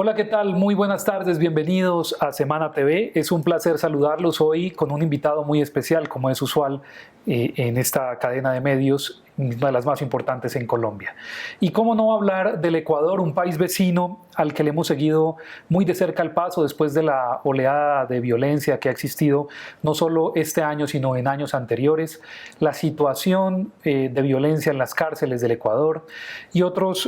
Hola, ¿qué tal? Muy buenas tardes, bienvenidos a Semana TV. Es un placer saludarlos hoy con un invitado muy especial, como es usual en esta cadena de medios, una de las más importantes en Colombia. Y cómo no hablar del Ecuador, un país vecino al que le hemos seguido muy de cerca el paso después de la oleada de violencia que ha existido no solo este año, sino en años anteriores, la situación de violencia en las cárceles del Ecuador y otros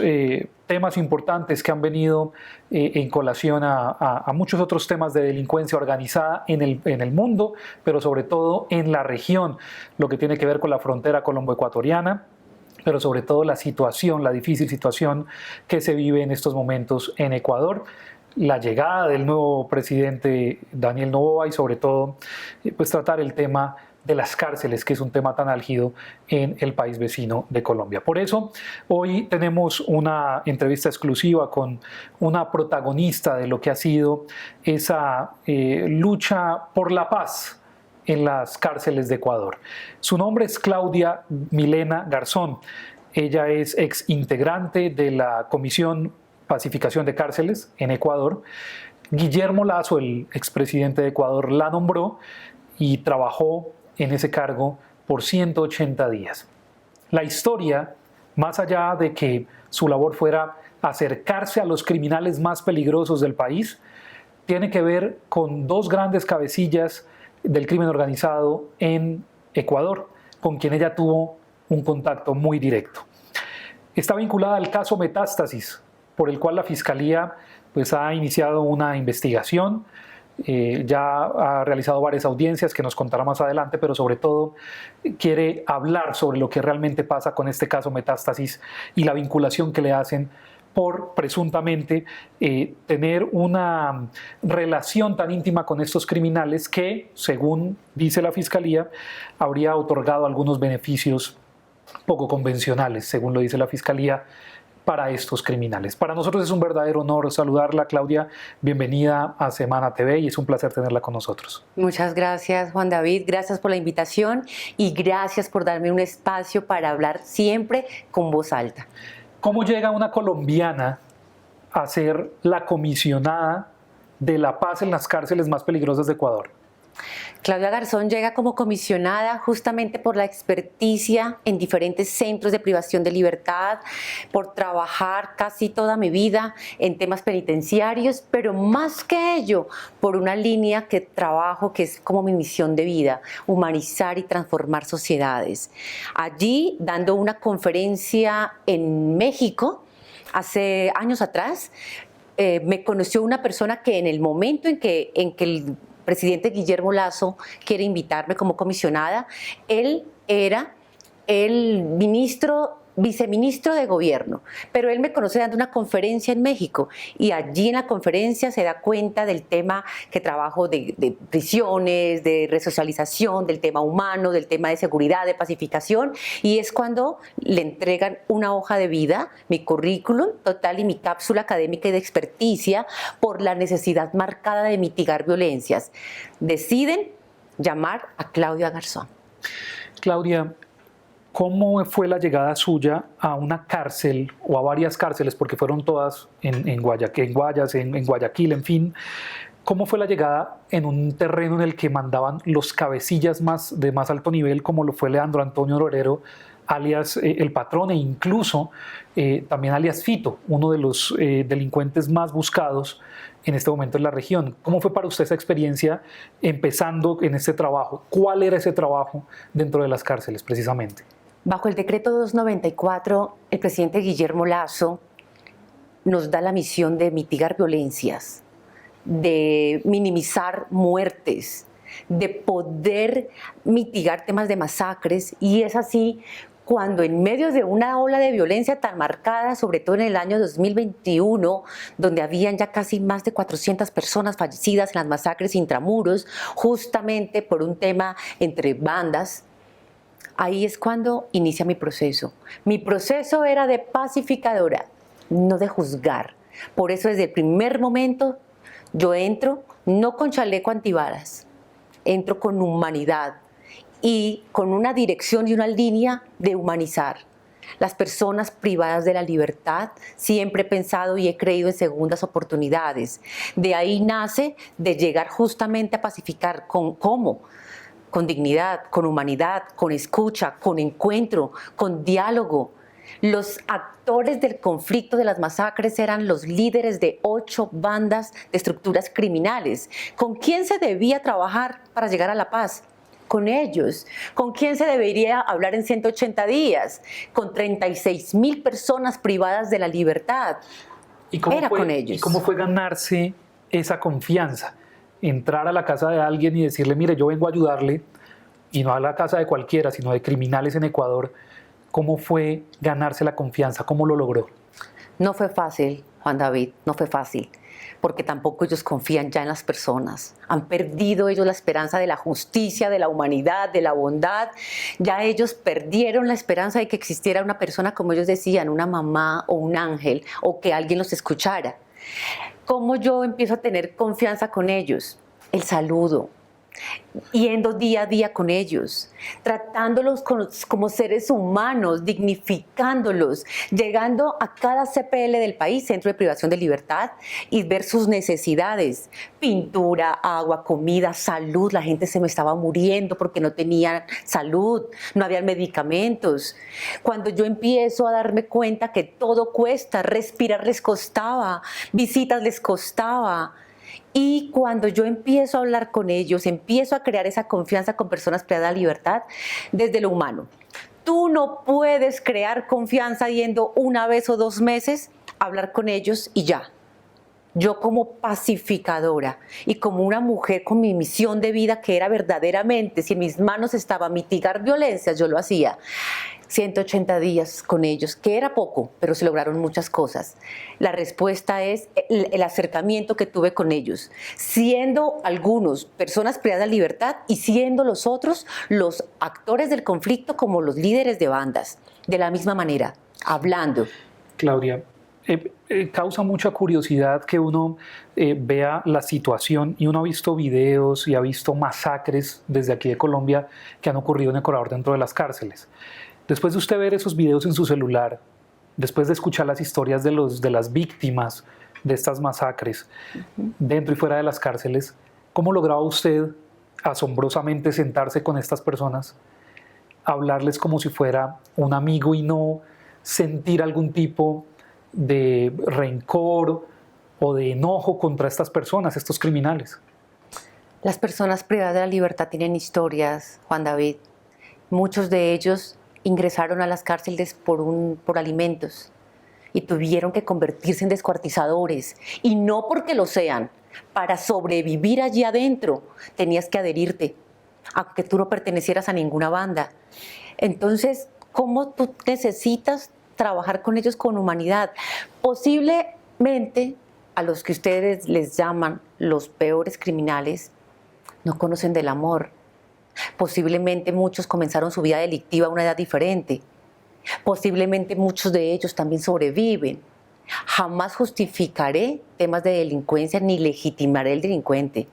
temas importantes que han venido en colación a muchos otros temas de delincuencia organizada en el mundo, pero sobre todo en la región, lo que tiene que ver con la frontera colombo-ecuatoriana, pero sobre todo la situación, la difícil situación que se vive en estos momentos en Ecuador, la llegada del nuevo presidente Daniel Noboa y sobre todo pues tratar el tema de las cárceles, que es un tema tan álgido en el país vecino de Colombia. Por eso, hoy tenemos una entrevista exclusiva con una protagonista de lo que ha sido esa lucha por la paz en las cárceles de Ecuador. Su nombre es Claudia Milena Garzón. Ella es ex integrante de la Comisión Pacificación de Cárceles en Ecuador. Guillermo Lasso, el expresidente de Ecuador, la nombró y trabajó en ese cargo por 180 días. La historia, más allá de que su labor fuera acercarse a los criminales más peligrosos del país, tiene que ver con dos grandes cabecillas del crimen organizado en Ecuador, con quien ella tuvo un contacto muy directo. Está vinculada al caso Metástasis, por el cual la Fiscalía pues, ha iniciado una investigación. Ya ha realizado varias audiencias que nos contará más adelante, pero sobre todo quiere hablar sobre lo que realmente pasa con este caso Metástasis y la vinculación que le hacen por presuntamente tener una relación tan íntima con estos criminales que, según dice la Fiscalía, habría otorgado algunos beneficios poco convencionales, según lo dice la Fiscalía, para estos criminales. Para nosotros es un verdadero honor saludarla, Claudia. Bienvenida a Semana TV y es un placer tenerla con nosotros. Muchas gracias, Juan David. Gracias por la invitación y gracias por darme un espacio para hablar siempre con voz alta. ¿Cómo llega una colombiana a ser la comisionada de la paz en las cárceles más peligrosas de Ecuador? Claudia Garzón llega como comisionada justamente por la experticia en diferentes centros de privación de libertad, por trabajar casi toda mi vida en temas penitenciarios, pero más que ello, por una línea que trabajo que es como mi misión de vida, humanizar y transformar sociedades. Allí, dando una conferencia en México, hace años atrás, me conoció una persona que en el momento en que el presidente Guillermo Lasso quiere invitarme como comisionada, él era el viceministro de gobierno, pero él me conoce dando una conferencia en México y allí en la conferencia se da cuenta del tema que trabajo de prisiones, de resocialización, del tema humano, del tema de seguridad, de pacificación, y es cuando le entregan una hoja de vida, mi currículum total y mi cápsula académica y de experticia por la necesidad marcada de mitigar violencias. Deciden llamar a Claudia Garzón. Claudia, ¿cómo fue la llegada suya a una cárcel o a varias cárceles, porque fueron todas en Guayaquil, en fin? ¿Cómo fue la llegada en un terreno en el que mandaban los cabecillas de más alto nivel, como lo fue Leandro Antonio Lorero, alias El Patrón, e incluso también alias Fito, uno de los delincuentes más buscados en este momento en la región? ¿Cómo fue para usted esa experiencia empezando en este trabajo? ¿Cuál era ese trabajo dentro de las cárceles precisamente? Bajo el decreto 294, el presidente Guillermo Lasso nos da la misión de mitigar violencias, de minimizar muertes, de poder mitigar temas de masacres, y es así cuando en medio de una ola de violencia tan marcada, sobre todo en el año 2021, donde habían ya casi más de 400 personas fallecidas en las masacres intramuros, justamente por un tema entre bandas, ahí es cuando inicia mi proceso. Mi proceso era de pacificadora, no de juzgar. Por eso desde el primer momento yo entro no con chaleco antibalas, entro con humanidad y con una dirección y una línea de humanizar, Las personas privadas de la libertad, siempre he pensado y he creído en segundas oportunidades. De ahí nace de llegar justamente a pacificar ¿cómo? Con dignidad, con humanidad, con escucha, con encuentro, con diálogo. Los actores del conflicto de las masacres eran los líderes de 8 bandas de estructuras criminales. ¿Con quién se debía trabajar para llegar a la paz? Con ellos. ¿Con quién se debería hablar en 180 días? Con 36.000 personas privadas de la libertad. Era con ellos. ¿Y cómo fue ganarse esa confianza? Entrar a la casa de alguien y decirle, mire, yo vengo a ayudarle, y no a la casa de cualquiera, sino de criminales en Ecuador. ¿Cómo fue ganarse la confianza? ¿Cómo lo logró? No fue fácil, Juan David, no fue fácil, porque tampoco ellos confían ya en las personas. Han perdido ellos la esperanza de la justicia, de la humanidad, de la bondad. Ya ellos perdieron la esperanza de que existiera una persona, como ellos decían, una mamá o un ángel, o que alguien los escuchara. ¿Cómo yo empiezo a tener confianza con ellos? El saludo. Yendo día a día con ellos, tratándolos como seres humanos, dignificándolos, llegando a cada CPL del país, Centro de Privación de Libertad, y ver sus necesidades: pintura, agua, comida, salud. La gente se me estaba muriendo porque no tenía salud, no había medicamentos. Cuando yo empiezo a darme cuenta que todo cuesta, respirar les costaba, visitas les costaba. Y cuando yo empiezo a hablar con ellos, empiezo a crear esa confianza con personas privadas de la libertad desde lo humano. Tú no puedes crear confianza yendo una vez o 2 meses a hablar con ellos y ya. Yo, como pacificadora y como una mujer con mi misión de vida, que era verdaderamente, si en mis manos estaba mitigar violencias, yo lo hacía. 180 días con ellos, que era poco, pero se lograron muchas cosas. La respuesta es el acercamiento que tuve con ellos, siendo algunos personas privadas de la libertad y siendo los otros los actores del conflicto, como los líderes de bandas, de la misma manera, hablando. Claudia, causa mucha curiosidad que uno vea la situación, y uno ha visto videos y ha visto masacres desde aquí de Colombia que han ocurrido en Ecuador dentro de las cárceles. Después de usted ver esos videos en su celular, después de escuchar las historias de las víctimas de estas masacres, dentro y fuera de las cárceles, ¿cómo lograba usted asombrosamente sentarse con estas personas, hablarles como si fuera un amigo y no sentir algún tipo de rencor o de enojo contra estas personas, estos criminales? Las personas privadas de la libertad tienen historias, Juan David. Muchos de ellos ingresaron a las cárceles por alimentos y tuvieron que convertirse en descuartizadores, y no porque lo sean. Para sobrevivir allí adentro tenías que adherirte, aunque tú no pertenecieras a ninguna banda. Entonces, ¿cómo tú necesitas trabajar con ellos con humanidad? Posiblemente a los que ustedes les llaman los peores criminales no conocen del amor. Posiblemente muchos comenzaron su vida delictiva a una edad diferente. Posiblemente muchos de ellos también sobreviven. Jamás justificaré temas de delincuencia ni legitimaré el delincuente.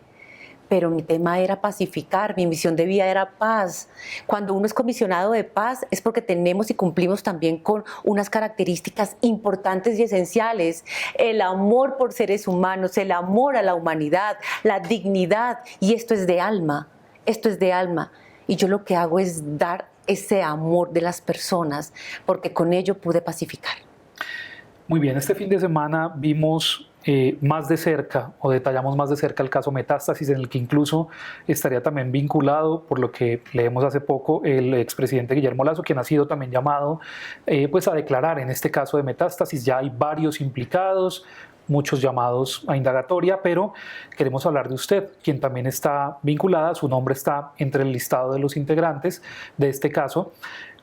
Pero mi tema era pacificar, mi misión de vida era paz. Cuando uno es comisionado de paz es porque tenemos y cumplimos también con unas características importantes y esenciales: el amor por seres humanos, el amor a la humanidad, la dignidad, y esto es de alma. Esto es de alma, y yo lo que hago es dar ese amor de las personas, porque con ello pude pacificar. Muy bien, este fin de semana vimos más de cerca, o detallamos más de cerca, el caso Metástasis, en el que incluso estaría también vinculado, por lo que leemos hace poco, el expresidente Guillermo Lasso, quien ha sido también llamado pues a declarar en este caso de Metástasis. Ya hay varios implicados, muchos llamados a indagatoria, pero queremos hablar de usted, quien también está vinculada. Su nombre está entre el listado de los integrantes de este caso.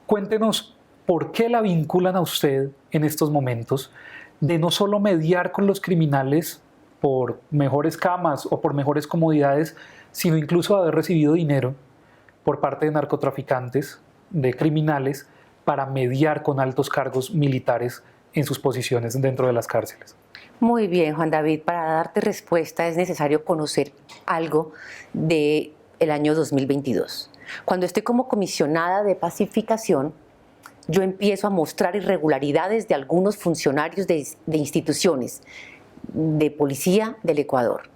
Cuéntenos por qué la vinculan a usted en estos momentos de no solo mediar con los criminales por mejores camas o por mejores comodidades, sino incluso haber recibido dinero por parte de narcotraficantes, de criminales, para mediar con altos cargos militares en sus posiciones dentro de las cárceles. Muy bien, Juan David, para darte respuesta es necesario conocer algo del año 2022. Cuando estoy como comisionada de pacificación, yo empiezo a mostrar irregularidades de algunos funcionarios de instituciones de policía del Ecuador.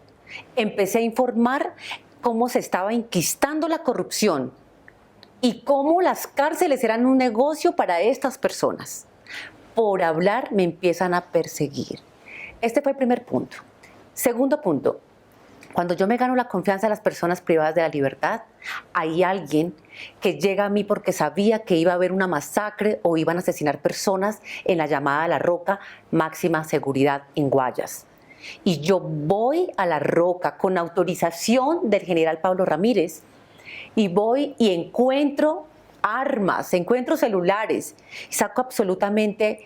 Empecé a informar cómo se estaba enquistando la corrupción y cómo las cárceles eran un negocio para estas personas. Por hablar me empiezan a perseguir. Este fue el primer punto. Segundo punto, cuando yo me gano la confianza de las personas privadas de la libertad, hay alguien que llega a mí porque sabía que iba a haber una masacre o iban a asesinar personas en la llamada La Roca, máxima seguridad en Guayas. Y yo voy a La Roca con autorización del general Pablo Ramírez y voy y encuentro armas, encuentro celulares, saco absolutamente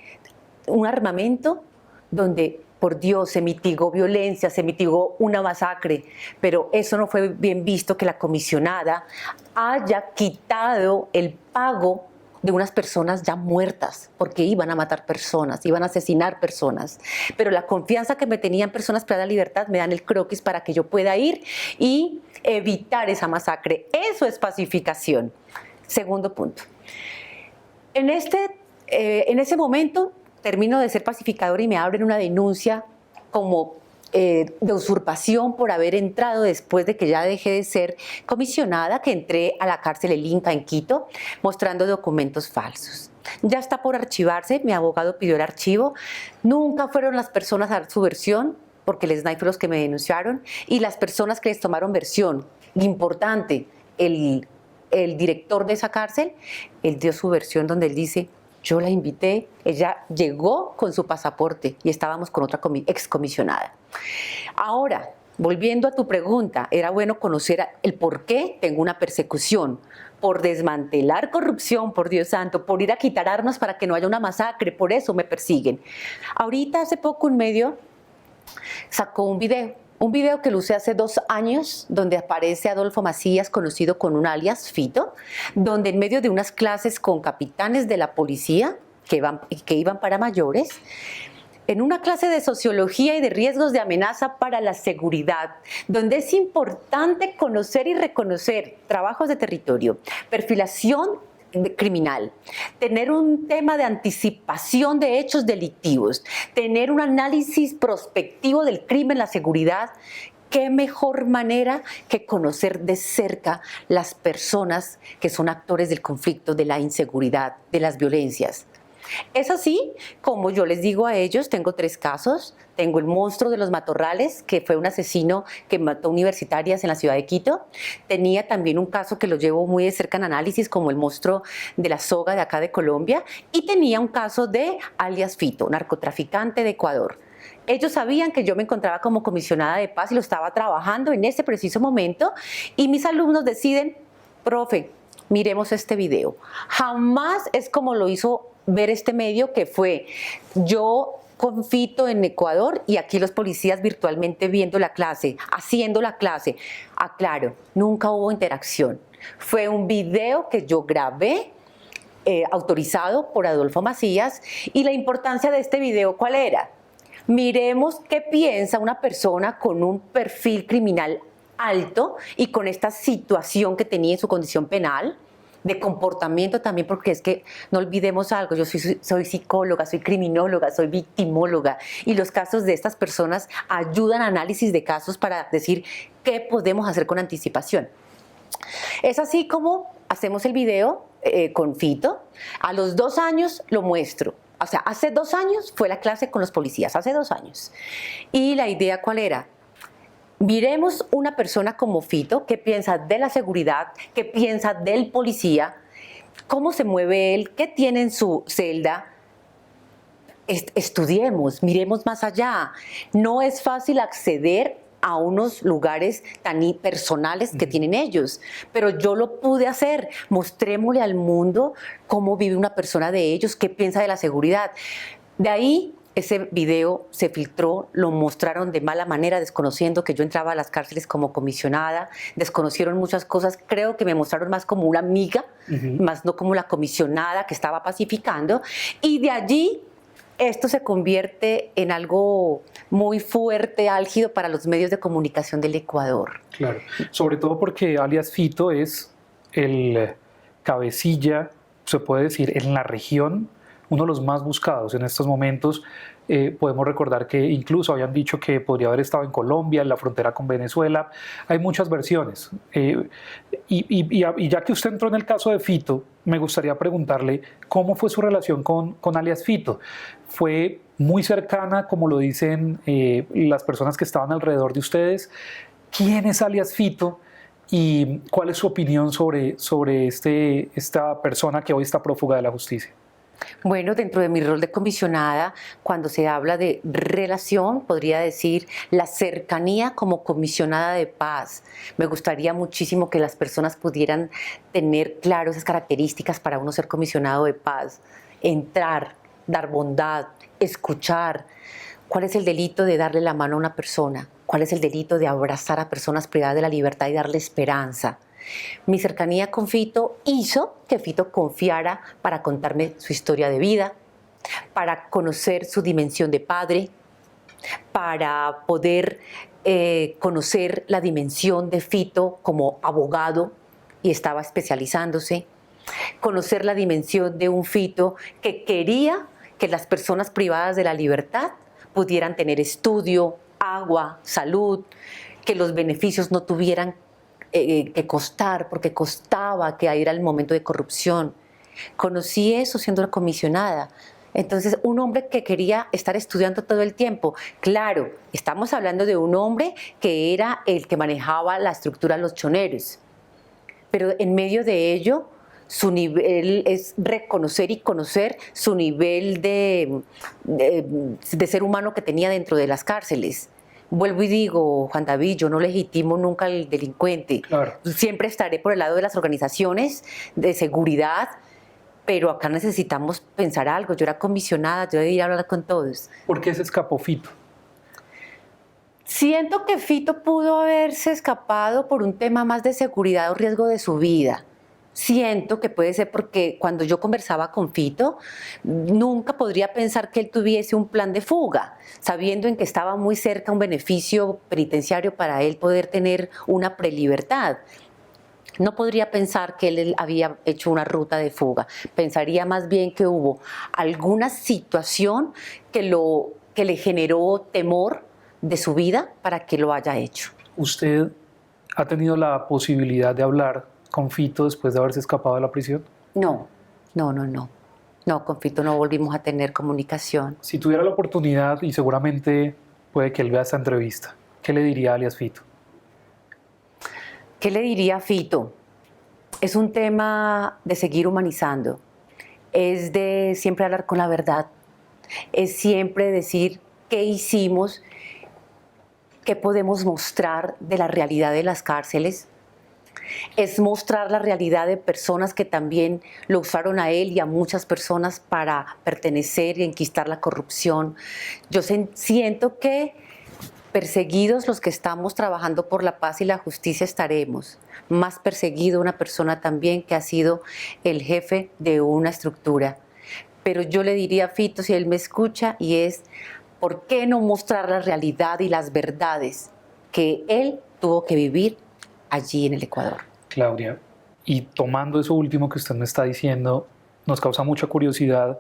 un armamento donde, por Dios, se mitigó violencia, se mitigó una masacre, pero eso no fue bien visto que la comisionada haya quitado el pago de unas personas ya muertas, porque iban a matar personas, iban a asesinar personas. Pero la confianza que me tenían personas privadas de la libertad me dan el croquis para que yo pueda ir y evitar esa masacre. Eso es pacificación. Segundo punto. En ese momento termino de ser pacificador y me abren una denuncia como de usurpación por haber entrado después de que ya dejé de ser comisionada, que entré a la cárcel El Inca en Quito mostrando documentos falsos. Ya está por archivarse, mi abogado pidió el archivo. Nunca fueron las personas a dar su versión, porque el SNAI fue los que me denunciaron, y las personas que les tomaron versión. Importante, el director de esa cárcel, él dio su versión donde él dice: yo la invité, ella llegó con su pasaporte y estábamos con otra excomisionada. Ahora, volviendo a tu pregunta, era bueno conocer el por qué tengo una persecución, por desmantelar corrupción, por Dios santo, por ir a quitar armas para que no haya una masacre, por eso me persiguen. Ahorita, hace poco, un medio sacó un video que lo usé hace 2 años, donde aparece Adolfo Macías, conocido con un alias Fito, donde en medio de unas clases con capitanes de la policía que iban para mayores, en una clase de sociología y de riesgos de amenaza para la seguridad, donde es importante conocer y reconocer trabajos de territorio, perfilación criminal, tener un tema de anticipación de hechos delictivos, tener un análisis prospectivo del crimen, la seguridad. ¿Qué mejor manera que conocer de cerca las personas que son actores del conflicto, de la inseguridad, de las violencias? Es así como yo les digo a ellos, tengo 3 casos. Tengo el monstruo de los matorrales, que fue un asesino que mató universitarias en la ciudad de Quito. Tenía también un caso que lo llevo muy de cerca en análisis, como el monstruo de la soga de acá de Colombia. Y tenía un caso de alias Fito, narcotraficante de Ecuador. Ellos sabían que yo me encontraba como comisionada de paz y lo estaba trabajando en ese preciso momento. Y mis alumnos deciden: profe, miremos este video. Jamás es como lo hizo ver este medio, que fue yo con Fito en Ecuador y aquí los policías virtualmente viendo la clase, haciendo la clase. Aclaro, nunca hubo interacción. Fue un video que yo grabé, autorizado por Adolfo Macías, y la importancia de este video, ¿cuál era? Miremos qué piensa una persona con un perfil criminal alto y con esta situación que tenía en su condición penal, de comportamiento también, porque es que no olvidemos algo, yo soy psicóloga, soy criminóloga, soy victimóloga, y los casos de estas personas ayudan a análisis de casos para decir qué podemos hacer con anticipación. Es así como hacemos el video con Fito. A los 2 años lo muestro. O sea, hace 2 años fue la clase con los policías, hace 2 años. Y la idea, ¿cuál era? Miremos una persona como Fito, qué piensa de la seguridad, qué piensa del policía, cómo se mueve él, qué tiene en su celda. Estudiemos, miremos más allá. No es fácil acceder a unos lugares tan personales que tienen ellos, pero yo lo pude hacer. Mostrémosle al mundo cómo vive una persona de ellos, qué piensa de la seguridad. De ahí ese video se filtró, lo mostraron de mala manera, desconociendo que yo entraba a las cárceles como comisionada, desconocieron muchas cosas, creo que me mostraron más como una amiga, más no como la comisionada que estaba pacificando, y de allí esto se convierte en algo muy fuerte, álgido para los medios de comunicación del Ecuador. Claro, sobre todo porque alias Fito es el cabecilla se puede decir, en la región, uno de los más buscados en estos momentos. Podemos recordar que incluso habían dicho que podría haber estado en Colombia, en la frontera con Venezuela. Hay muchas versiones. Y ya que usted entró en el caso de Fito, me gustaría preguntarle cómo fue su relación con alias Fito. ¿Fue muy cercana, como lo dicen las personas que estaban alrededor de ustedes? ¿Quién es alias Fito? ¿Y cuál es su opinión sobre esta persona que hoy está prófuga de la justicia? Bueno, dentro de mi rol de comisionada, cuando se habla de relación, podría decir la cercanía como comisionada de paz. Me gustaría muchísimo que las personas pudieran tener claro esas características para uno ser comisionado de paz. Entrar, dar bondad, escuchar. ¿Cuál es el delito de darle la mano a una persona? ¿Cuál es el delito de abrazar a personas privadas de la libertad y darle esperanza? Mi cercanía con Fito hizo que Fito confiara para contarme su historia de vida, para conocer su dimensión de padre, para poder conocer la dimensión de Fito como abogado y estaba especializándose, conocer la dimensión de un Fito que quería que las personas privadas de la libertad pudieran tener estudio, agua, salud, que los beneficios no tuvieran que costar, porque costaba, que ahí era el momento de corrupción. Conocí eso siendo una comisionada. Entonces, un hombre que quería estar estudiando todo el tiempo. Claro, estamos hablando de un hombre que era el que manejaba la estructura de los choneros. Pero en medio de ello, su nivel es reconocer y conocer su nivel de ser humano que tenía dentro de las cárceles. Vuelvo y digo, Juan David, yo no legitimo nunca al delincuente. Claro. Siempre estaré por el lado de las organizaciones de seguridad, pero acá necesitamos pensar algo. Yo era comisionada, yo debía hablar con todos. ¿Por qué se escapó Fito? Siento que Fito pudo haberse escapado por un tema más de seguridad o riesgo de su vida. Siento que puede ser porque cuando yo conversaba con Fito, nunca podría pensar que él tuviese un plan de fuga, sabiendo en que estaba muy cerca un beneficio penitenciario para él poder tener una prelibertad. No podría pensar que él había hecho una ruta de fuga. Pensaría más bien que hubo alguna situación que le generó temor de su vida para que lo haya hecho. ¿Usted ha tenido la posibilidad de hablar con Fito después de haberse escapado de la prisión? No. No, con Fito no volvimos a tener comunicación. Si tuviera la oportunidad, y seguramente puede que él vea esta entrevista, ¿qué le diría alias Fito? ¿Qué le diría a Fito? Es un tema de seguir humanizando, es de siempre hablar con la verdad, es siempre decir qué hicimos, qué podemos mostrar de la realidad de las cárceles, es mostrar la realidad de personas que también lo usaron a él y a muchas personas para pertenecer y enquistar la corrupción. Yo siento que perseguidos los que estamos trabajando por la paz y la justicia estaremos. Más perseguido una persona también que ha sido el jefe de una estructura. Pero yo le diría a Fito, si él me escucha, y es, ¿por qué no mostrar la realidad y las verdades que él tuvo que vivir allí en el Ecuador? Claudia, y tomando eso último que usted me está diciendo, nos causa mucha curiosidad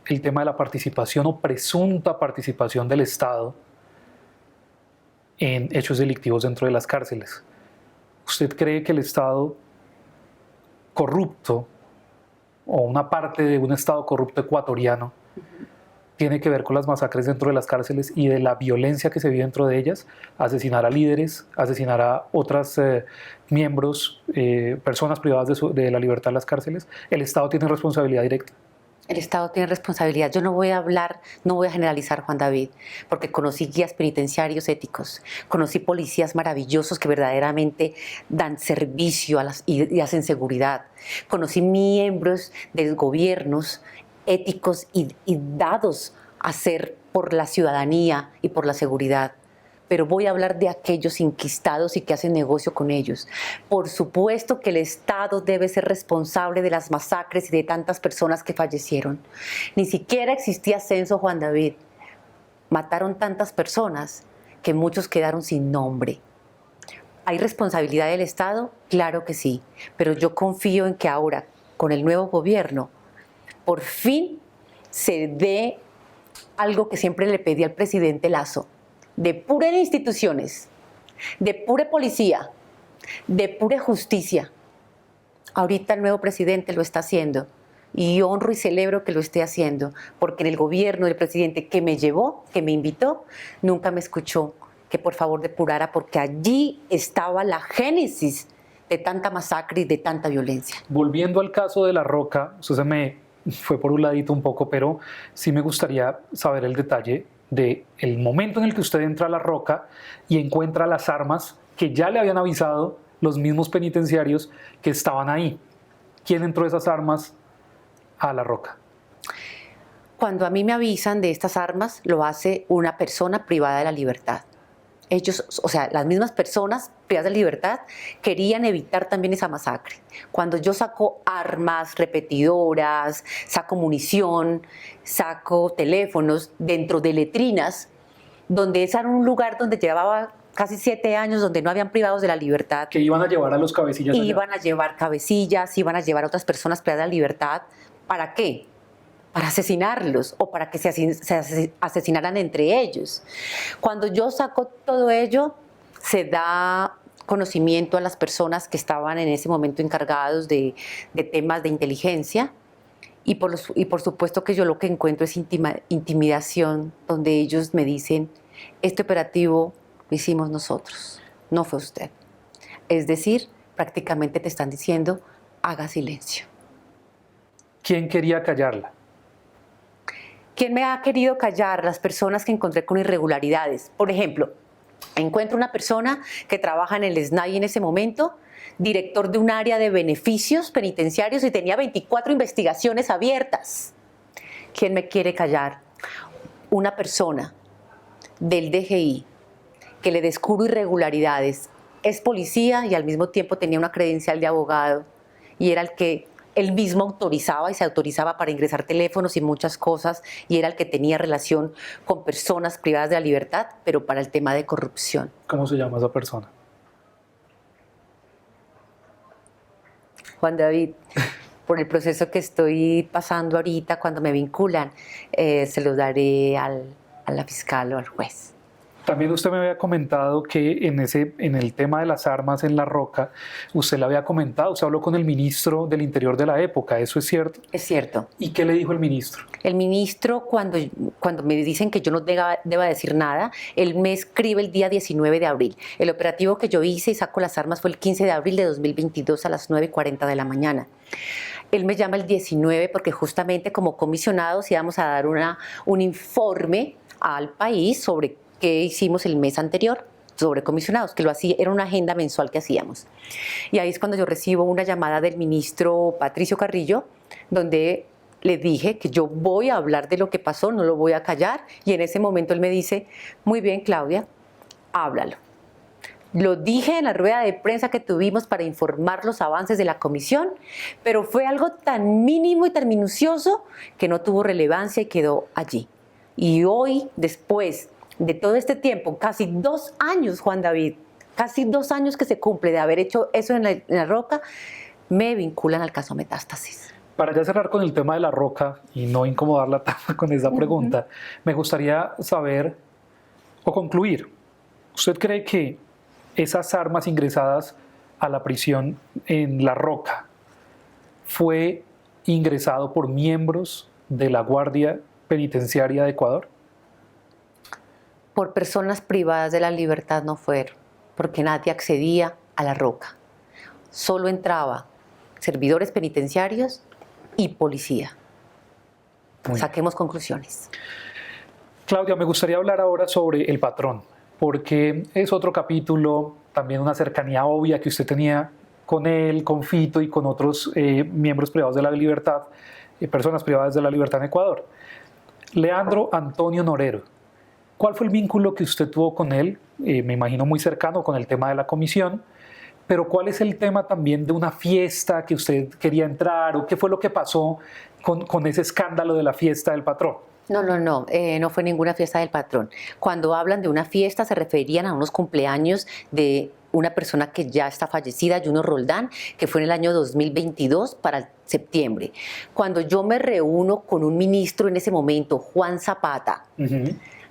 el tema de la participación o presunta participación del Estado en hechos delictivos dentro de las cárceles. ¿Usted cree que el Estado corrupto o una parte de un Estado corrupto ecuatoriano tiene que ver con las masacres dentro de las cárceles y de la violencia que se vive dentro de ellas? Asesinar a líderes, asesinar a otros miembros, personas privadas de la libertad en las cárceles. ¿El Estado tiene responsabilidad directa? El Estado tiene responsabilidad. Yo no voy a hablar, no voy a generalizar, Juan David, porque conocí guías penitenciarios éticos, conocí policías maravillosos que verdaderamente dan servicio y hacen seguridad. Conocí miembros de gobiernos éticos y dados a hacer por la ciudadanía y por la seguridad. Pero voy a hablar de aquellos inquistados y que hacen negocio con ellos. Por supuesto que el Estado debe ser responsable de las masacres y de tantas personas que fallecieron. Ni siquiera existía censo, Juan David. Mataron tantas personas que muchos quedaron sin nombre. ¿Hay responsabilidad del Estado? Claro que sí, pero yo confío en que ahora, con el nuevo gobierno, por fin se dé algo que siempre le pedí al presidente Lasso: depure instituciones, depure policía, depure justicia. Ahorita el nuevo presidente lo está haciendo y honro y celebro que lo esté haciendo, porque en el gobierno del presidente que me llevó, que me invitó, nunca me escuchó que por favor depurara, porque allí estaba la génesis de tanta masacre y de tanta violencia. Volviendo al caso de La Roca, eso se me fue por un ladito un poco, pero sí me gustaría saber el detalle del momento en el que usted entra a La Roca y encuentra las armas que ya le habían avisado los mismos penitenciarios que estaban ahí. ¿Quién entró esas armas a La Roca? Cuando a mí me avisan de estas armas, lo hace una persona privada de la libertad. Ellos, o sea, las mismas personas privadas de libertad querían evitar también esa masacre. Cuando yo saco armas, repetidoras, saco munición, saco teléfonos dentro de letrinas, donde ese era un lugar donde llevaba casi 7 años, donde no habían privados de la libertad. Que iban a llevar a los cabecillas allá. Iban a llevar cabecillas, iban a llevar a otras personas privadas de la libertad. ¿Para qué? Para asesinarlos o para que se asesinaran entre ellos. Cuando yo saco todo ello, se da conocimiento a las personas que estaban en ese momento encargados de temas de inteligencia, y por supuesto que yo lo que encuentro es intimidación, donde ellos me dicen: este operativo lo hicimos nosotros, no fue usted. Es decir, prácticamente te están diciendo: haga silencio. ¿Quién quería callarla? ¿Quién me ha querido callar? Las personas que encontré con irregularidades. Por ejemplo, encuentro una persona que trabaja en el SNAI en ese momento, director de un área de beneficios penitenciarios, y tenía 24 investigaciones abiertas. ¿Quién me quiere callar? Una persona del DGI que le descubro irregularidades. Es policía y al mismo tiempo tenía una credencial de abogado, y era el que él mismo autorizaba y se autorizaba para ingresar teléfonos y muchas cosas, y era el que tenía relación con personas privadas de la libertad, pero para el tema de corrupción. ¿Cómo se llama esa persona? Juan David, por el proceso que estoy pasando ahorita, cuando me vinculan, se lo daré a la fiscal o al juez. También usted me había comentado que en el tema de las armas en La Roca, usted le había comentado, usted habló con el ministro del Interior de la época, ¿eso es cierto? Es cierto. ¿Y qué le dijo el ministro? El ministro, cuando me dicen que yo no deba decir nada, él me escribe el día 19 de abril. El operativo que yo hice y saco las armas fue el 15 de abril de 2022 a las 9:40 de la mañana. Él me llama el 19 porque justamente como comisionados íbamos a dar un informe al país sobre qué hicimos el mes anterior sobre comisionados, que lo hacía, era una agenda mensual que hacíamos. Y ahí es cuando yo recibo una llamada del ministro Patricio Carrillo, donde le dije que yo voy a hablar de lo que pasó, no lo voy a callar, y en ese momento él me dice: muy bien, Claudia, háblalo. Lo dije en la rueda de prensa que tuvimos para informar los avances de la comisión, pero fue algo tan mínimo y tan minucioso que no tuvo relevancia y quedó allí. Y hoy, después de todo este tiempo, casi 2 años, Juan David, casi 2 años que se cumple de haber hecho eso en La Roca, me vinculan al caso Metástasis. Para ya cerrar con el tema de La Roca y no incomodarla tanto con esa pregunta, me gustaría saber o concluir, ¿usted cree que esas armas ingresadas a la prisión en La Roca fue ingresado por miembros de la Guardia Penitenciaria de Ecuador? Por personas privadas de la libertad no fueron, porque nadie accedía a La Roca. Solo entraba servidores penitenciarios y policía. Saquemos conclusiones. Claudia, me gustaría hablar ahora sobre el patrón, porque es otro capítulo, también una cercanía obvia que usted tenía con él, con Fito y con otros miembros privados de la libertad, personas privadas de la libertad en Ecuador. Leandro Antonio Norero, ¿cuál fue el vínculo que usted tuvo con él? Me imagino muy cercano con el tema de la comisión, pero ¿cuál es el tema también de una fiesta que usted quería entrar o qué fue lo que pasó con ese escándalo de la fiesta del patrón? No fue ninguna fiesta del patrón. Cuando hablan de una fiesta se referían a unos cumpleaños de una persona que ya está fallecida, Juno Roldán, que fue en el año 2022 para septiembre. Cuando yo me reúno con un ministro en ese momento, Juan Zapata,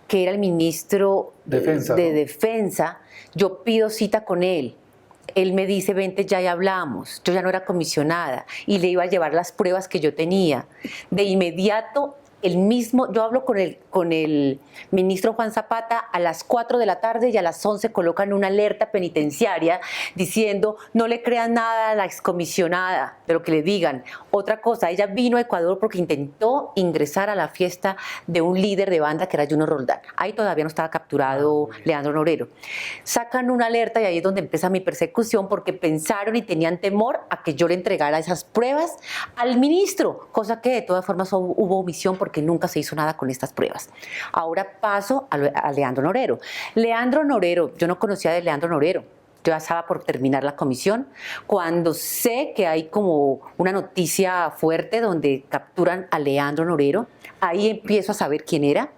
que era el ministro de Defensa, yo pido cita con él. Él me dice, vente ya y hablamos. Yo ya no era comisionada y le iba a llevar las pruebas que yo tenía. De inmediato, yo hablo con el ministro Juan Zapata a las 4 de la tarde y a las 11 colocan una alerta penitenciaria diciendo no le crean nada a la excomisionada de lo que le digan. Otra cosa, ella vino a Ecuador porque intentó ingresar a la fiesta de un líder de banda que era Juno Roldán. Ahí todavía no estaba capturado Leandro Norero. Sacan una alerta y ahí es donde empieza mi persecución porque pensaron y tenían temor a que yo le entregara esas pruebas al ministro, cosa que de todas formas hubo omisión porque nunca se hizo nada con estas pruebas. Ahora paso a Leandro Norero. Leandro Norero, yo no conocía de Leandro Norero. Yo ya estaba por terminar la comisión. Cuando sé que hay como una noticia fuerte donde capturan a Leandro Norero, ahí empiezo a saber quién era.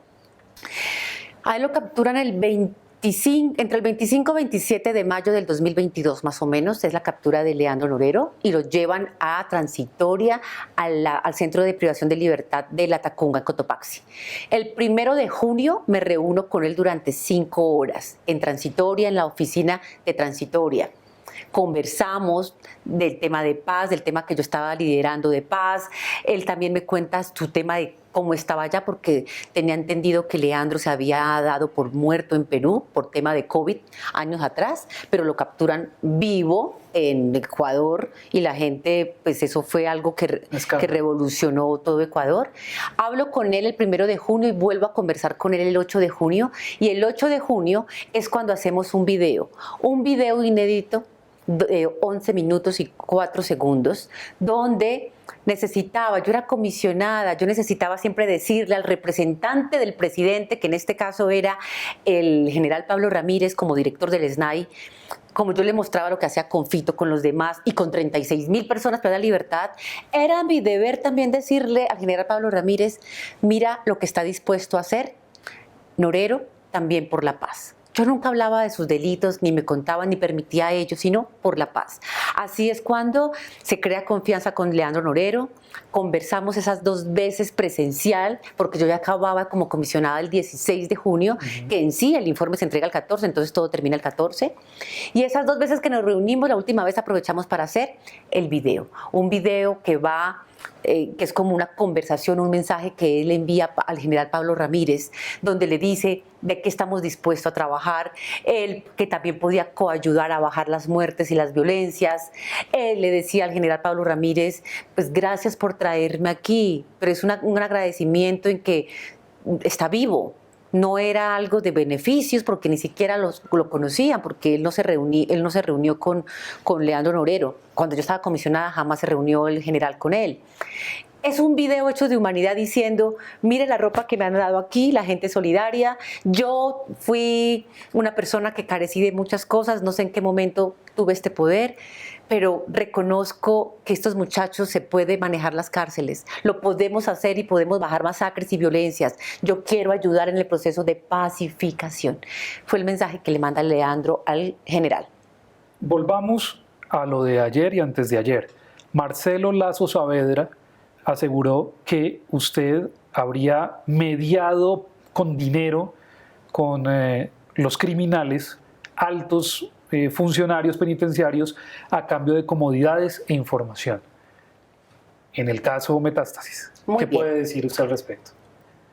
Ahí lo capturan entre el 25 y 27 de mayo del 2022, más o menos, es la captura de Leandro Norero, y lo llevan a Transitoria, al Centro de Privación de Libertad de La Tacunga, en Cotopaxi. El 1 de junio me reúno con él durante 5 horas en Transitoria, en la oficina de Transitoria. Conversamos del tema de paz, del tema que yo estaba liderando de paz. Él también me cuenta su tema de cómo estaba allá, porque tenía entendido que Leandro se había dado por muerto en Perú por tema de COVID años atrás, pero lo capturan vivo en Ecuador y la gente, pues eso fue algo que revolucionó todo Ecuador. Hablo con él el 1 de junio y vuelvo a conversar con él el 8 de junio, y el 8 de junio es cuando hacemos un video inédito de 11 minutos y 4 segundos, donde yo era comisionada, yo necesitaba siempre decirle al representante del presidente, que en este caso era el general Pablo Ramírez como director del SNAI, como yo le mostraba lo que hacía con Fito, con los demás y con 36.000 personas para la libertad, era mi deber también decirle al general Pablo Ramírez, mira lo que está dispuesto a hacer Norero también por la paz. Yo nunca hablaba de sus delitos, ni me contaba, ni permitía a ellos, sino por la paz. Así es cuando se crea confianza con Leandro Norero. Conversamos esas 2 veces presencial, porque yo ya acababa como comisionada el 16 de junio, que en sí el informe se entrega el 14, entonces todo termina el 14. Y esas 2 veces que nos reunimos, la última vez aprovechamos para hacer el video. Un video que es como una conversación, un mensaje que él envía al general Pablo Ramírez, donde le dice de qué estamos dispuestos a trabajar, él que también podía coayudar a bajar las muertes y las violencias. Él le decía al general Pablo Ramírez, pues gracias por traerme aquí, pero es un agradecimiento en que está vivo. No era algo de beneficios porque ni siquiera lo conocían, porque él no se reunió con Leandro Norero. Cuando yo estaba comisionada jamás se reunió el general con él. Es un video hecho de humanidad diciendo, mire la ropa que me han dado aquí, la gente solidaria. Yo fui una persona que carecí de muchas cosas, no sé en qué momento tuve este poder, pero reconozco que estos muchachos se puede manejar las cárceles, lo podemos hacer y podemos bajar masacres y violencias. Yo quiero ayudar en el proceso de pacificación. Fue el mensaje que le manda Leandro al general. Volvamos a lo de ayer y antes de ayer. Marcelo Lazo Saavedra aseguró que usted habría mediado con dinero con los criminales, altos funcionarios penitenciarios, a cambio de comodidades e información. En el caso Metástasis, ¿qué puede decir usted al respecto?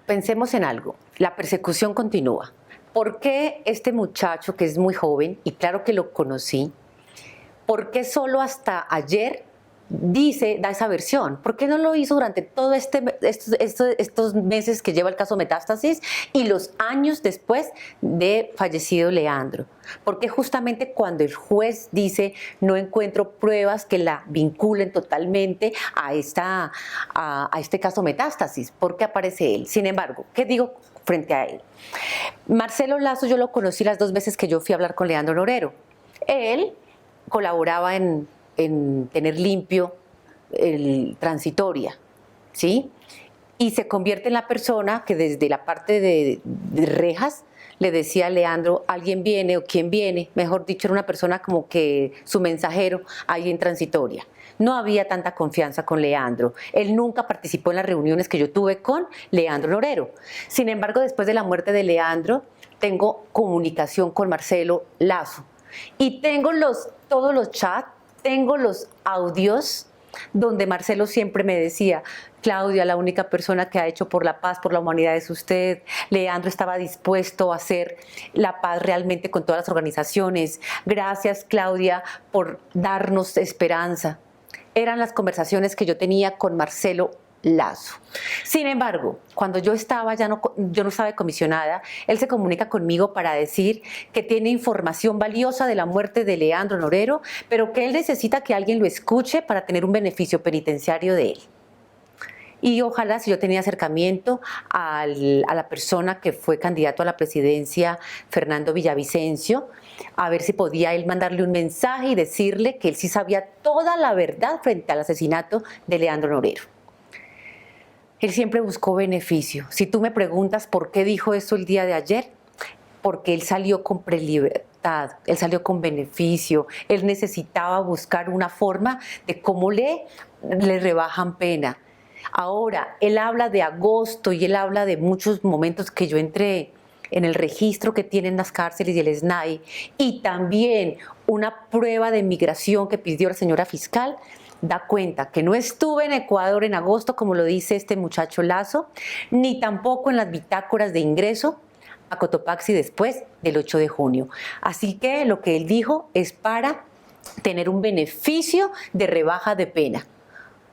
Pensemos en algo. La persecución continúa. ¿Por qué este muchacho, que es muy joven, y claro que lo conocí, por qué solo hasta ayer da esa versión? ¿Por qué no lo hizo durante todos estos meses que lleva el caso Metástasis y los años después de fallecido Leandro? ¿Por qué justamente cuando el juez dice no encuentro pruebas que la vinculen totalmente a este caso Metástasis? ¿Por qué aparece él? Sin embargo, ¿qué digo frente a él? Marcelo Lazo yo lo conocí las 2 veces que yo fui a hablar con Leandro Norero. Él colaboraba en tener limpio el Transitoria, ¿sí? Y se convierte en la persona que desde la parte de rejas le decía a Leandro, alguien viene o quién viene, mejor dicho, era una persona como que su mensajero ahí en Transitoria. No había tanta confianza con Leandro. Él nunca participó en las reuniones que yo tuve con Leandro Norero. Sin embargo, después de la muerte de Leandro, tengo comunicación con Marcelo Lazo. Y tengo todos los chats, tengo los audios donde Marcelo siempre me decía, Claudia, la única persona que ha hecho por la paz, por la humanidad es usted. Leandro estaba dispuesto a hacer la paz realmente con todas las organizaciones. Gracias, Claudia, por darnos esperanza. Eran las conversaciones que yo tenía con Marcelo Lazo. Sin embargo, cuando yo no estaba comisionada, él se comunica conmigo para decir que tiene información valiosa de la muerte de Leandro Norero, pero que él necesita que alguien lo escuche para tener un beneficio penitenciario de él. Y ojalá, si yo tenía acercamiento a la persona que fue candidato a la presidencia, Fernando Villavicencio, a ver si podía él mandarle un mensaje y decirle que él sí sabía toda la verdad frente al asesinato de Leandro Norero. Él siempre buscó beneficio. Si tú me preguntas por qué dijo eso el día de ayer, porque él salió con prelibertad, él salió con beneficio, él necesitaba buscar una forma de cómo le rebajan pena. Ahora, él habla de agosto y él habla de muchos momentos que yo entré en el registro que tienen las cárceles y el SNAI, y también una prueba de migración que pidió la señora fiscal, da cuenta que no estuve en Ecuador en agosto, como lo dice este muchacho Lazo, ni tampoco en las bitácoras de ingreso a Cotopaxi después del 8 de junio. Así que lo que él dijo es para tener un beneficio de rebaja de pena.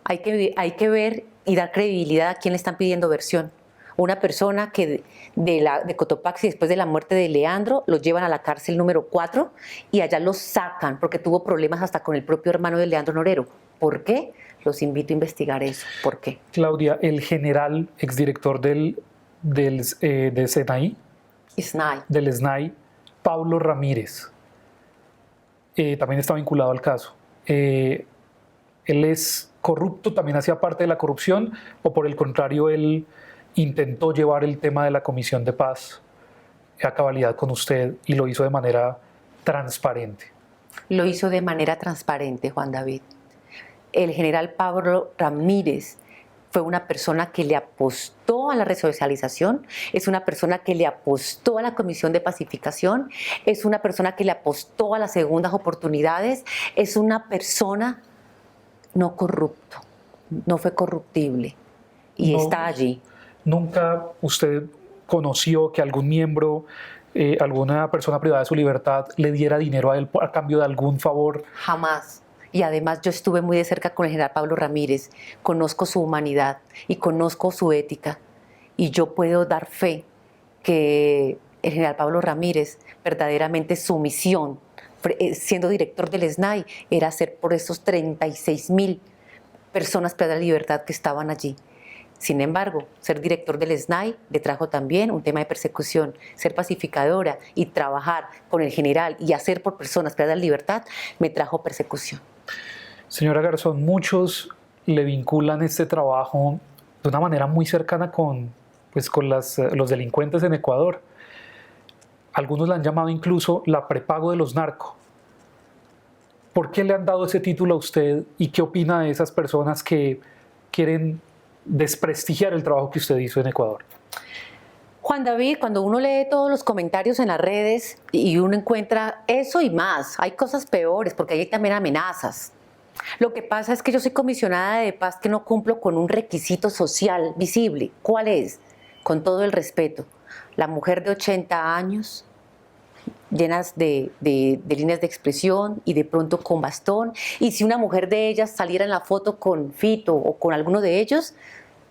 Hay que ver y dar credibilidad a quien le están pidiendo versión. Una persona que de Cotopaxi, después de la muerte de Leandro, lo llevan a la cárcel número 4 y allá lo sacan porque tuvo problemas hasta con el propio hermano de Leandro Norero. ¿Por qué? Los invito a investigar eso. ¿Por qué? Claudia, el general, exdirector del SNAI, del SNAI, Pablo Ramírez, también está vinculado al caso. ¿Él es corrupto, también hacía parte de la corrupción, o por el contrario, él intentó llevar el tema de la Comisión de Paz a cabalidad con usted y lo hizo de manera transparente? Lo hizo de manera transparente, Juan David. El general Pablo Ramírez fue una persona que le apostó a la resocialización, es una persona que le apostó a la Comisión de Pacificación, es una persona que le apostó a las segundas oportunidades, es una persona no corrupto, no fue corruptible y está allí. ¿Nunca usted conoció que algún miembro, alguna persona privada de su libertad le diera dinero a él a cambio de algún favor? Jamás. Y además yo estuve muy de cerca con el general Pablo Ramírez, conozco su humanidad y conozco su ética. Y yo puedo dar fe que el general Pablo Ramírez, verdaderamente su misión, siendo director del SNAI, era hacer por esos 36,000 personas privadas de libertad que estaban allí. Sin embargo, ser director del SNAI le trajo también un tema de persecución. Ser pacificadora y trabajar con el general y hacer por personas privadas de libertad me trajo persecución. Señora Garzón, muchos le vinculan este trabajo de una manera muy cercana con los delincuentes en Ecuador. Algunos la han llamado incluso la prepago de los narcos. ¿Por qué le han dado ese título a usted y qué opina de esas personas que quieren desprestigiar el trabajo que usted hizo en Ecuador? Juan David, cuando uno lee todos los comentarios en las redes y uno encuentra eso y más, hay cosas peores porque hay también amenazas. Lo que pasa es que yo soy comisionada de paz que no cumplo con un requisito social visible. ¿Cuál es? Con todo el respeto, la mujer de 80 años, llenas de líneas de expresión y de pronto con bastón, y si una mujer de ellas saliera en la foto con Fito o con alguno de ellos,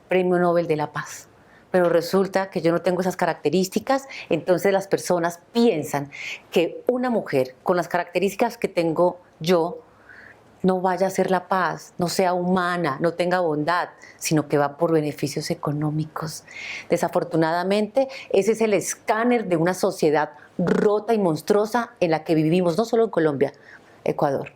Premio Nobel de la Paz. Pero resulta que yo no tengo esas características, entonces las personas piensan que una mujer con las características que tengo yo no vaya a hacer la paz, no sea humana, no tenga bondad, sino que va por beneficios económicos. Desafortunadamente, ese es el escáner de una sociedad rota y monstruosa en la que vivimos, no solo en Colombia, Ecuador.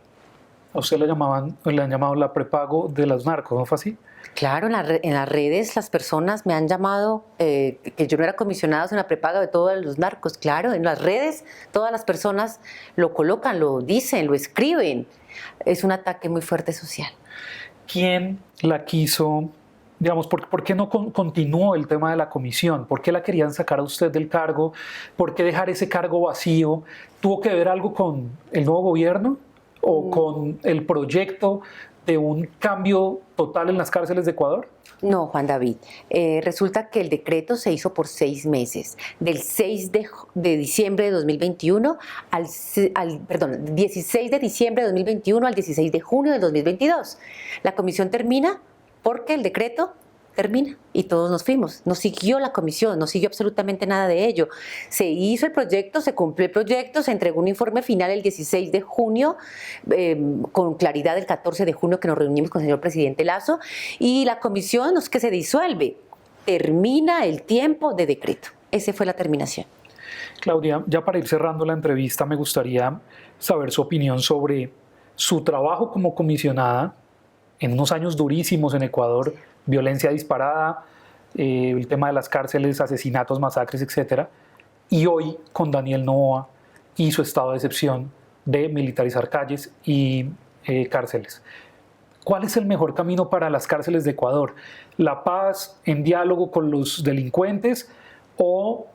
A usted le han llamado la prepago de los narcos, ¿no fue así? Claro, en las redes las personas me han llamado que yo no era comisionada, sino la prepaga de todos los narcos. Claro, en las redes todas las personas lo colocan, lo dicen, lo escriben. Es un ataque muy fuerte social. ¿Quién la quiso, digamos, por qué no continuó el tema de la comisión? ¿Por qué la querían sacar a usted del cargo? ¿Por qué dejar ese cargo vacío? ¿Tuvo que ver algo con el nuevo gobierno o con el proyecto de un cambio total en las cárceles de Ecuador? No, Juan David. Resulta que el decreto se hizo por 6 meses, del 6 de diciembre de 2021 perdón, 16 de diciembre de 2021 al 16 de junio de 2022. La comisión termina porque el decreto termina y todos nos fuimos. No siguió la comisión, no siguió absolutamente nada de ello. Se hizo el proyecto, se cumplió el proyecto, se entregó un informe final el 16 de junio, con claridad el 14 de junio que nos reunimos con el señor presidente Lasso, y la comisión no es que se disuelve, termina el tiempo de decreto. Esa fue la terminación. Claudia, ya para ir cerrando la entrevista, me gustaría saber su opinión sobre su trabajo como comisionada en unos años durísimos en Ecuador, violencia disparada, el tema de las cárceles, asesinatos, masacres, etc. Y hoy con Daniel Noboa y su estado de excepción de militarizar calles y cárceles. ¿Cuál es el mejor camino para las cárceles de Ecuador? ¿La paz en diálogo con los delincuentes o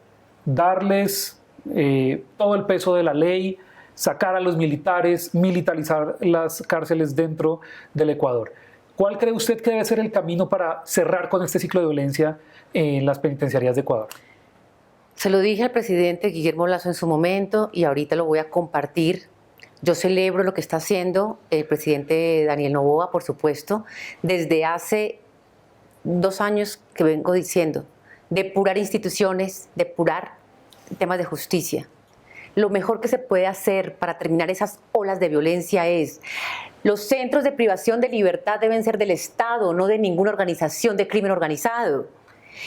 darles todo el peso de la ley, sacar a los militares, militarizar las cárceles dentro del Ecuador? ¿Cuál cree usted que debe ser el camino para cerrar con este ciclo de violencia en las penitenciarías de Ecuador? Se lo dije al presidente Guillermo Lasso en su momento y ahorita lo voy a compartir. Yo celebro lo que está haciendo el presidente Daniel Noboa, por supuesto, desde hace 2 años que vengo diciendo, depurar instituciones, depurar temas de justicia. Lo mejor que se puede hacer para terminar esas olas de violencia es: los centros de privación de libertad deben ser del Estado, no de ninguna organización de crimen organizado.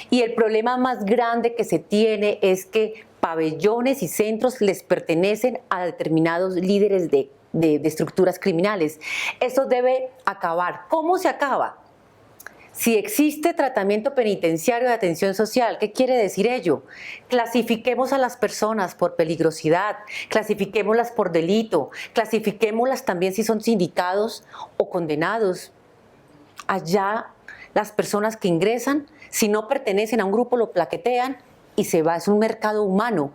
Y el problema más grande que se tiene es que pabellones y centros les pertenecen a determinados líderes de estructuras criminales. Eso debe acabar. ¿Cómo se acaba? Si existe tratamiento penitenciario de atención social, ¿qué quiere decir ello? Clasifiquemos a las personas por peligrosidad, clasifiquémoslas por delito, clasifiquémoslas también si son sindicados o condenados. Allá las personas que ingresan, si no pertenecen a un grupo, lo plaquetean y se va. Es un mercado humano.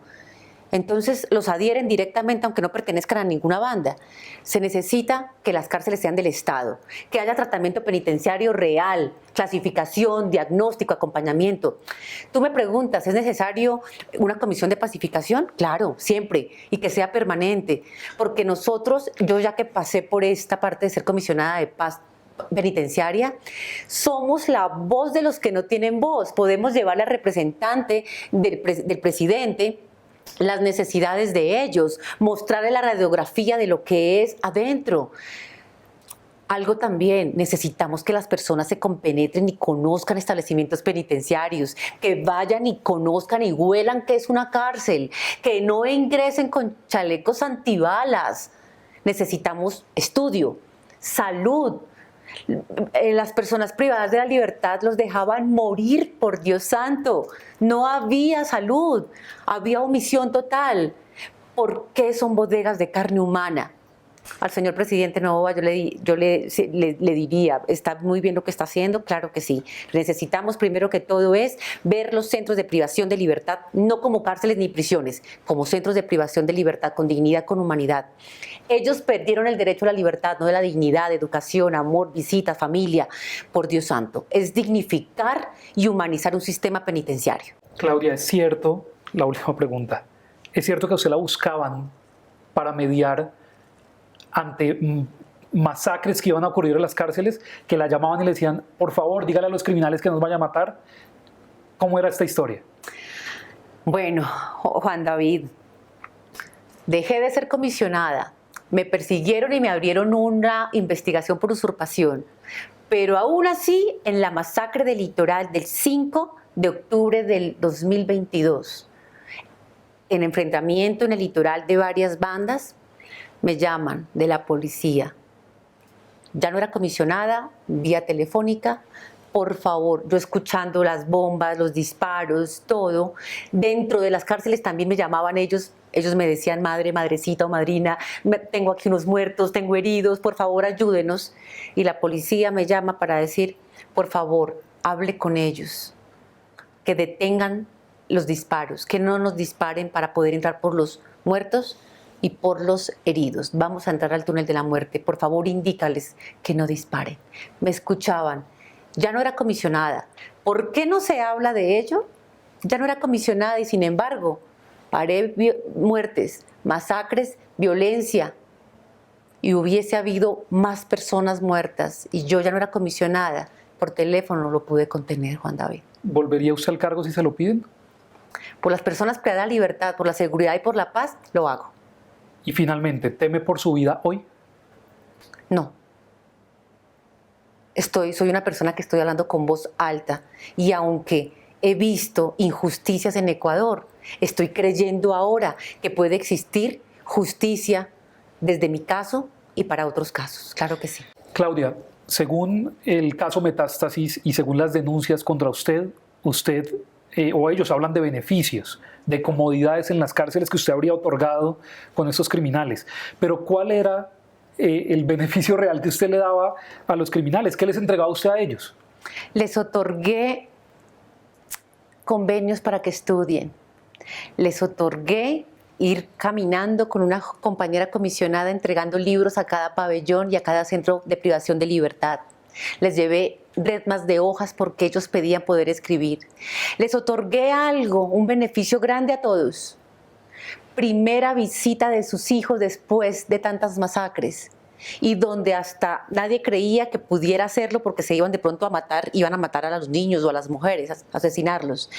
Entonces los adhieren directamente aunque no pertenezcan a ninguna banda. Se necesita que las cárceles sean del Estado, que haya tratamiento penitenciario real, clasificación, diagnóstico, acompañamiento. Tú me preguntas, ¿es necesario una comisión de pacificación? Claro, siempre, y que sea permanente, porque nosotros, yo ya que pasé por esta parte de ser comisionada de paz penitenciaria, somos la voz de los que no tienen voz. Podemos llevarle al representante del presidente las necesidades de ellos, mostrarle la radiografía de lo que es adentro. Algo también, necesitamos que las personas se compenetren y conozcan establecimientos penitenciarios, que vayan y conozcan y huelan qué es una cárcel, que no ingresen con chalecos antibalas. Necesitamos estudio, salud. Las personas privadas de la libertad los dejaban morir, por Dios santo. No había salud, había omisión total. ¿Por qué son bodegas de carne humana? Al señor presidente Noboa yo le diría, ¿está muy bien lo que está haciendo? Claro que sí. Necesitamos primero que todo es ver los centros de privación de libertad, no como cárceles ni prisiones, como centros de privación de libertad con dignidad, con humanidad. Ellos perdieron el derecho a la libertad, no de la dignidad, educación, amor, visita, familia. Por Dios santo, es dignificar y humanizar un sistema penitenciario. Claudia, es cierto, la última pregunta, ¿es cierto que a usted la buscaban para mediar ante masacres que iban a ocurrir en las cárceles, que la llamaban y le decían, por favor, dígale a los criminales que nos vayan a matar? ¿Cómo era esta historia? Bueno, Juan David, dejé de ser comisionada, me persiguieron y me abrieron una investigación por usurpación, pero aún así, en la masacre del Litoral del 5 de octubre del 2022, en enfrentamiento en el Litoral de varias bandas, me llaman de la policía Ya no era comisionada, vía telefónica. Por favor, yo escuchando las bombas, los disparos, todo. Dentro de las cárceles también me llamaban ellos me decían madre, madrecita o madrina, tengo aquí unos muertos, tengo heridos, por favor ayúdenos. Y la policía me llama para decir, por favor, hable con ellos, que detengan los disparos, que no nos disparen para poder entrar por los muertos y por los heridos. Vamos a entrar al túnel de la muerte, por favor indícales que no disparen. Me escuchaban. Ya no era comisionada. ¿Por qué no se habla de ello? Ya no era comisionada y sin embargo paré muertes, masacres, violencia y hubiese habido más personas muertas y yo ya no era comisionada. Por teléfono lo pude contener, Juan David. ¿Volvería usted al cargo si se lo piden? Por las personas que da libertad, por la seguridad y por la paz, lo hago. Y finalmente, ¿teme por su vida hoy? No. Soy una persona que estoy hablando con voz alta y aunque he visto injusticias en Ecuador, estoy creyendo ahora que puede existir justicia desde mi caso y para otros casos. Claro que sí. Claudia, según el caso Metástasis y según las denuncias contra usted o ellos hablan de beneficios, de comodidades en las cárceles que usted habría otorgado con estos criminales. Pero ¿cuál era el beneficio real que usted le daba a los criminales? ¿Qué les entregaba usted a ellos? Les otorgué convenios para que estudien. Les otorgué ir caminando con una compañera comisionada entregando libros a cada pabellón y a cada centro de privación de libertad. Les llevé retmas de hojas porque ellos pedían poder escribir. Les otorgué algo, un beneficio grande a todos. Primera visita de sus hijos después de tantas masacres y donde hasta nadie creía que pudiera hacerlo porque se iban de pronto a matar, iban a matar a los niños o a las mujeres, asesinarlos.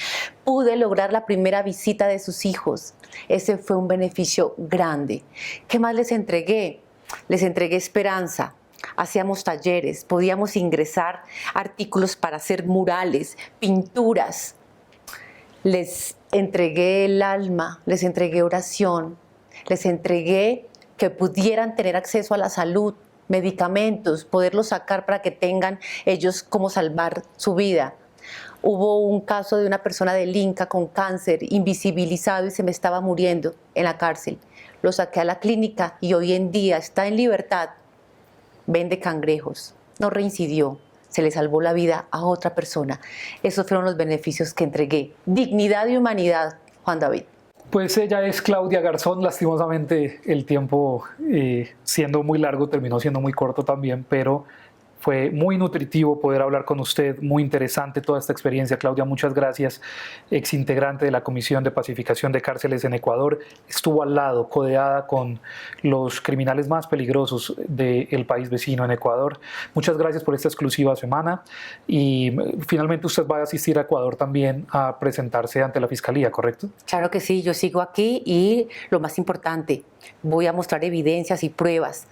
Pude lograr la primera visita de sus hijos. Ese fue un beneficio grande. ¿Qué más les entregué? Les entregué esperanza. Hacíamos talleres, podíamos ingresar artículos para hacer murales, pinturas. Les entregué el alma, les entregué oración, les entregué que pudieran tener acceso a la salud, medicamentos, poderlos sacar para que tengan ellos cómo salvar su vida. Hubo un caso de una persona del Inca con cáncer, invisibilizado y se me estaba muriendo en la cárcel. Lo saqué a la clínica y hoy en día está en libertad. Vende cangrejos, no reincidió, se le salvó la vida a otra persona. Esos fueron los beneficios que entregué. Dignidad y humanidad, Juan David. Pues ella es Claudia Garzón. Lastimosamente el tiempo, siendo muy largo, terminó siendo muy corto también, pero fue muy nutritivo poder hablar con usted, muy interesante toda esta experiencia. Claudia, muchas gracias. Exintegrante de la Comisión de Pacificación de Cárceles en Ecuador, estuvo al lado, codeada con los criminales más peligrosos del país vecino en Ecuador. Muchas gracias por esta exclusiva semana y finalmente usted va a asistir a Ecuador también a presentarse ante la Fiscalía, ¿correcto? Claro que sí, yo sigo aquí y lo más importante, voy a mostrar evidencias y pruebas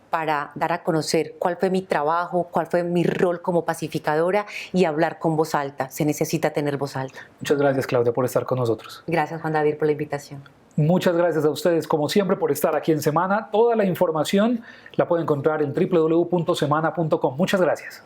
para dar a conocer cuál fue mi trabajo, cuál fue mi rol como pacificadora y hablar con voz alta. Se necesita tener voz alta. Muchas gracias, Claudia, por estar con nosotros. Gracias, Juan David, por la invitación. Muchas gracias a ustedes, como siempre, por estar aquí en Semana. Toda la información la pueden encontrar en www.semana.com. Muchas gracias.